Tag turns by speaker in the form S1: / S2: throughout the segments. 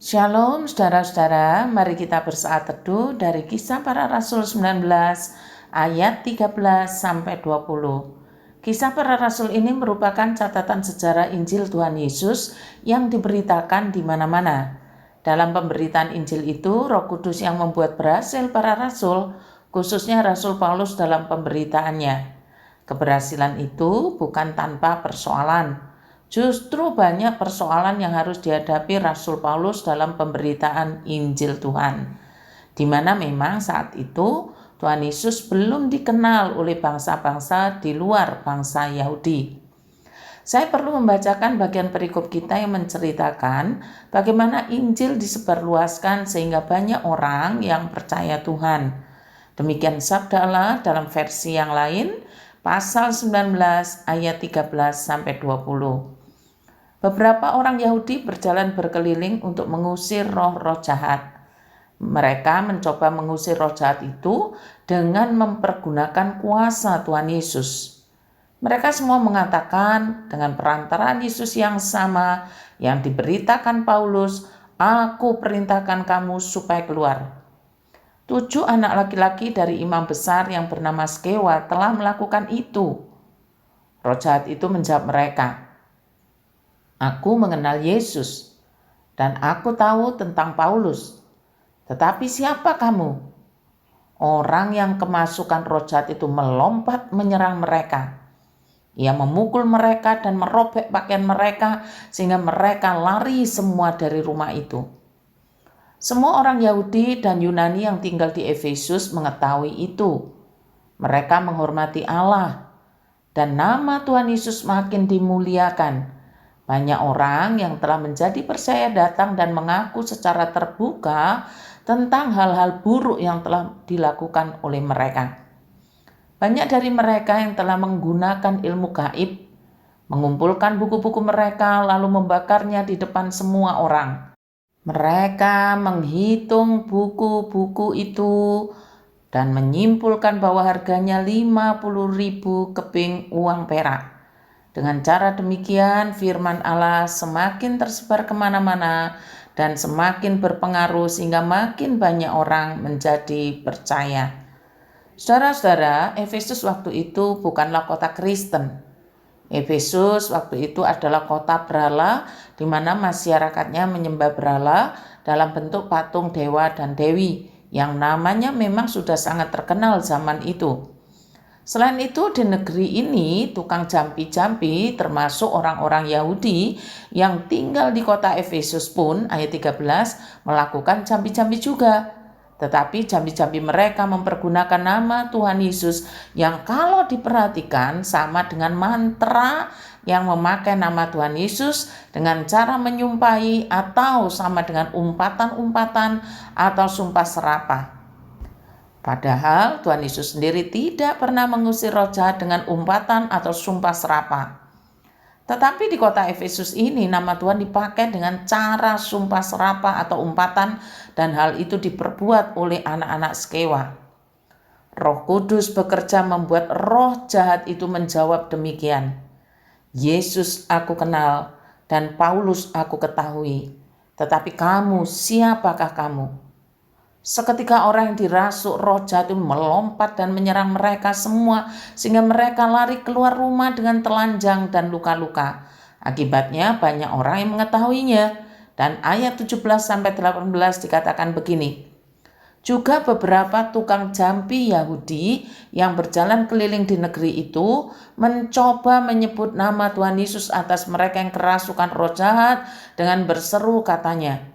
S1: Shalom saudara-saudara, mari kita bersaat teduh dari Kisah Para Rasul 19 ayat 13 sampai 20. Kisah Para Rasul ini merupakan catatan sejarah Injil Tuhan Yesus yang diberitakan di mana-mana. Dalam pemberitaan Injil itu, Roh Kudus yang membuat berhasil para rasul, khususnya Rasul Paulus dalam pemberitaannya. Keberhasilan itu bukan tanpa persoalan. Justru banyak persoalan yang harus dihadapi Rasul Paulus dalam pemberitaan Injil Tuhan, di mana memang saat itu Tuhan Yesus belum dikenal oleh bangsa-bangsa di luar bangsa Yahudi. Saya perlu membacakan bagian perikop kita yang menceritakan bagaimana Injil disebarluaskan sehingga banyak orang yang percaya Tuhan. Demikian sabda Allah dalam versi yang lain, pasal 19 ayat 13 sampai 20. Beberapa orang Yahudi berjalan berkeliling untuk mengusir roh-roh jahat. Mereka mencoba mengusir roh jahat itu dengan mempergunakan kuasa Tuhan Yesus. Mereka semua mengatakan dengan perantaraan Yesus yang sama yang diberitakan Paulus, "Aku perintahkan kamu supaya keluar." 7 anak laki-laki dari imam besar yang bernama Skewa telah melakukan itu. Roh jahat itu menjawab mereka, "Aku mengenal Yesus dan aku tahu tentang Paulus. Tetapi siapa kamu?" Orang yang kemasukan roh jahat itu melompat menyerang mereka. Ia memukul mereka dan merobek pakaian mereka sehingga mereka lari semua dari rumah itu. Semua orang Yahudi dan Yunani yang tinggal di Efesus mengetahui itu. Mereka menghormati Allah dan nama Tuhan Yesus makin dimuliakan. Banyak orang yang telah menjadi percaya datang dan mengaku secara terbuka tentang hal-hal buruk yang telah dilakukan oleh mereka. Banyak dari mereka yang telah menggunakan ilmu gaib, mengumpulkan buku-buku mereka lalu membakarnya di depan semua orang. Mereka menghitung buku-buku itu dan menyimpulkan bahwa harganya 50.000 keping uang perak. Dengan cara demikian, firman Allah semakin tersebar kemana-mana dan semakin berpengaruh sehingga makin banyak orang menjadi percaya. Saudara-saudara, Efesus waktu itu bukanlah kota Kristen. Efesus waktu itu adalah kota berhala di mana masyarakatnya menyembah berhala dalam bentuk patung dewa dan dewi yang namanya memang sudah sangat terkenal zaman itu. Selain itu di negeri ini tukang jampi-jampi termasuk orang-orang Yahudi yang tinggal di kota Efesus pun ayat 13 melakukan jampi-jampi juga. Tetapi jampi-jampi mereka mempergunakan nama Tuhan Yesus yang kalau diperhatikan sama dengan mantra yang memakai nama Tuhan Yesus dengan cara menyumpahi atau sama dengan umpatan-umpatan atau sumpah serapah. Padahal Tuhan Yesus sendiri tidak pernah mengusir roh jahat dengan umpatan atau sumpah serapah. Tetapi di kota Efesus ini nama Tuhan dipakai dengan cara sumpah serapah atau umpatan dan hal itu diperbuat oleh anak-anak Skewa. Roh Kudus bekerja membuat roh jahat itu menjawab demikian, "Yesus aku kenal dan Paulus aku ketahui, tetapi kamu siapakah kamu?" Seketika orang yang dirasuk roh jahat itu melompat dan menyerang mereka semua sehingga mereka lari keluar rumah dengan telanjang dan luka-luka. Akibatnya banyak orang yang mengetahuinya. Dan ayat 17-18 dikatakan begini, "Juga beberapa tukang jampi Yahudi yang berjalan keliling di negeri itu mencoba menyebut nama Tuhan Yesus atas mereka yang kerasukan roh jahat dengan berseru katanya,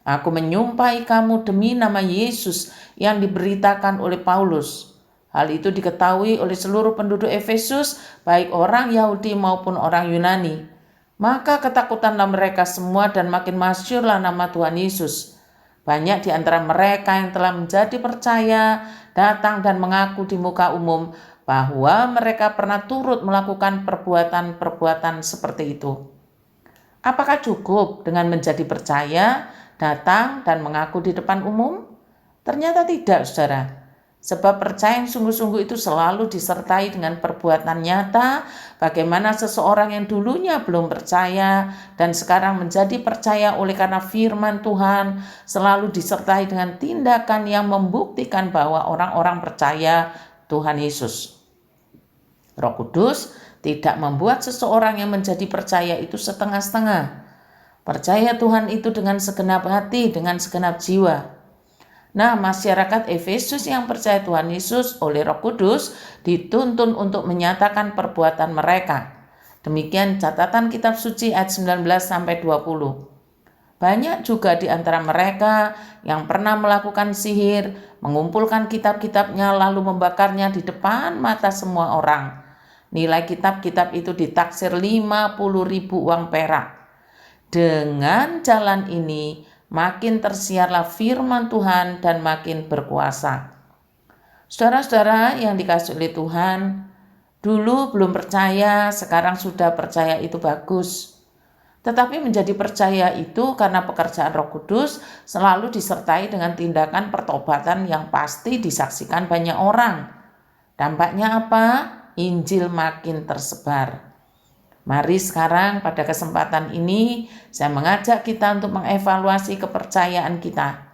S1: 'Aku menyumpahi kamu demi nama Yesus yang diberitakan oleh Paulus.' Hal itu diketahui oleh seluruh penduduk Efesus, baik orang Yahudi maupun orang Yunani. Maka ketakutanlah mereka semua dan makin masyhurlah nama Tuhan Yesus. Banyak di antara mereka yang telah menjadi percaya datang dan mengaku di muka umum bahwa mereka pernah turut melakukan perbuatan-perbuatan seperti itu." Apakah cukup dengan menjadi percaya, datang dan mengaku di depan umum? Ternyata tidak, saudara. Sebab percaya yang sungguh-sungguh itu selalu disertai dengan perbuatan nyata, bagaimana seseorang yang dulunya belum percaya dan sekarang menjadi percaya oleh karena firman Tuhan, selalu disertai dengan tindakan yang membuktikan bahwa orang-orang percaya Tuhan Yesus. Roh Kudus tidak membuat seseorang yang menjadi percaya itu setengah-setengah. Percaya Tuhan itu dengan segenap hati, dengan segenap jiwa. Nah, masyarakat Efesus yang percaya Tuhan Yesus oleh Roh Kudus dituntun untuk menyatakan perbuatan mereka. Demikian catatan kitab suci ayat 19-20. Banyak juga di antara mereka yang pernah melakukan sihir, mengumpulkan kitab-kitabnya lalu membakarnya di depan mata semua orang. Nilai kitab-kitab itu ditaksir 50.000 uang perak. Dengan jalan ini, makin tersiarlah firman Tuhan dan makin berkuasa. Saudara-saudara yang dikasihi oleh Tuhan, dulu belum percaya, sekarang sudah percaya itu bagus. Tetapi menjadi percaya itu karena pekerjaan Roh Kudus selalu disertai dengan tindakan pertobatan yang pasti disaksikan banyak orang. Dampaknya apa? Injil makin tersebar. Mari sekarang pada kesempatan ini saya mengajak kita untuk mengevaluasi kepercayaan kita.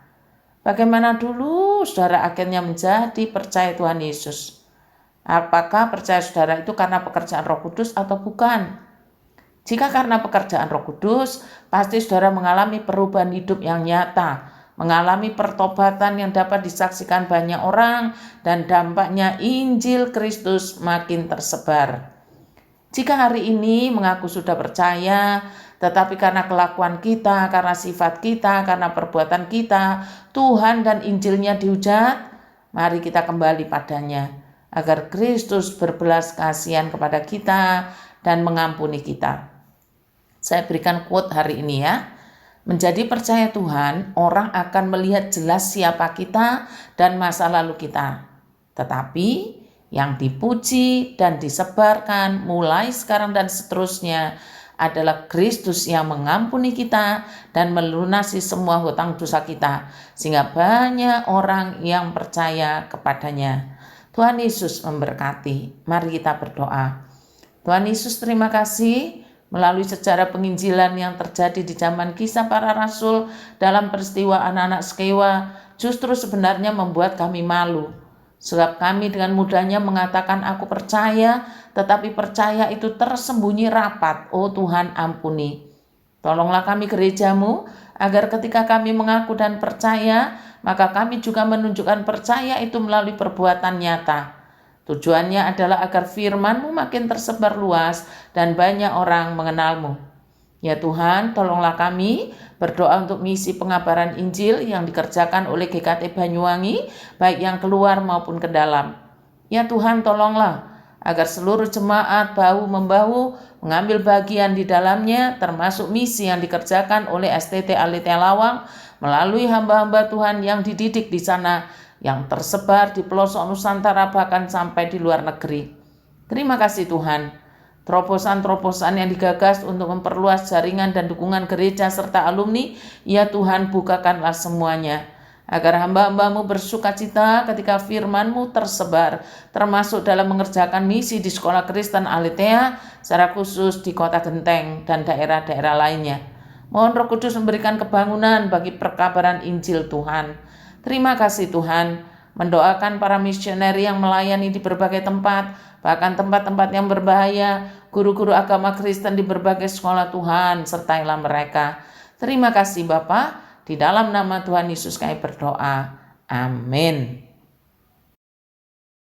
S1: Bagaimana dulu saudara akhirnya menjadi percaya Tuhan Yesus? Apakah percaya saudara itu karena pekerjaan Roh Kudus atau bukan? Jika karena pekerjaan Roh Kudus, pasti saudara mengalami perubahan hidup yang nyata, mengalami pertobatan yang dapat disaksikan banyak orang, dan dampaknya Injil Kristus makin tersebar. Jika hari ini mengaku sudah percaya, tetapi karena kelakuan kita, karena sifat kita, karena perbuatan kita, Tuhan dan Injilnya dihujat, mari kita kembali padanya, agar Kristus berbelas kasihan kepada kita dan mengampuni kita. Saya berikan quote hari ini ya. Menjadi percaya Tuhan, orang akan melihat jelas siapa kita dan masa lalu kita. Tetapi yang dipuji dan disebarkan mulai sekarang dan seterusnya adalah Kristus yang mengampuni kita dan melunasi semua hutang dosa kita, sehingga banyak orang yang percaya kepadanya. Tuhan Yesus memberkati. Mari kita berdoa. Tuhan Yesus, terima kasih melalui sejarah penginjilan yang terjadi di zaman Kisah Para Rasul dalam peristiwa anak-anak Skewa justru sebenarnya membuat kami malu. Sebab kami dengan mudahnya mengatakan aku percaya, tetapi percaya itu tersembunyi rapat. Oh Tuhan, ampuni. Tolonglah kami gerejamu, agar ketika kami mengaku dan percaya, maka kami juga menunjukkan percaya itu melalui perbuatan nyata. Tujuannya adalah agar firman-Mu makin tersebar luas dan banyak orang mengenal-Mu. Ya Tuhan, tolonglah kami berdoa untuk misi pengabaran Injil yang dikerjakan oleh GKT Banyuwangi, baik yang keluar maupun ke dalam. Ya Tuhan, tolonglah agar seluruh jemaat bahu-membahu mengambil bagian di dalamnya, termasuk misi yang dikerjakan oleh STT Alitia Lawang melalui hamba-hamba Tuhan yang dididik di sana, yang tersebar di pelosok Nusantara bahkan sampai di luar negeri. Terima kasih Tuhan. Terobosan-terobosan yang digagas untuk memperluas jaringan dan dukungan gereja serta alumni, ya Tuhan, bukakanlah semuanya, agar hamba-hamba-Mu bersuka cita ketika firman-Mu tersebar, termasuk dalam mengerjakan misi di Sekolah Kristen Alitea, secara khusus di Kota Genteng dan daerah-daerah lainnya. Mohon Roh Kudus memberikan kebangunan bagi perkabaran Injil Tuhan. Terima kasih Tuhan. Mendoakan para misioneri yang melayani di berbagai tempat, bahkan tempat-tempat yang berbahaya, guru-guru agama Kristen di berbagai sekolah Tuhan, sertailah mereka. Terima kasih Bapa, di dalam nama Tuhan Yesus kami berdoa. Amin.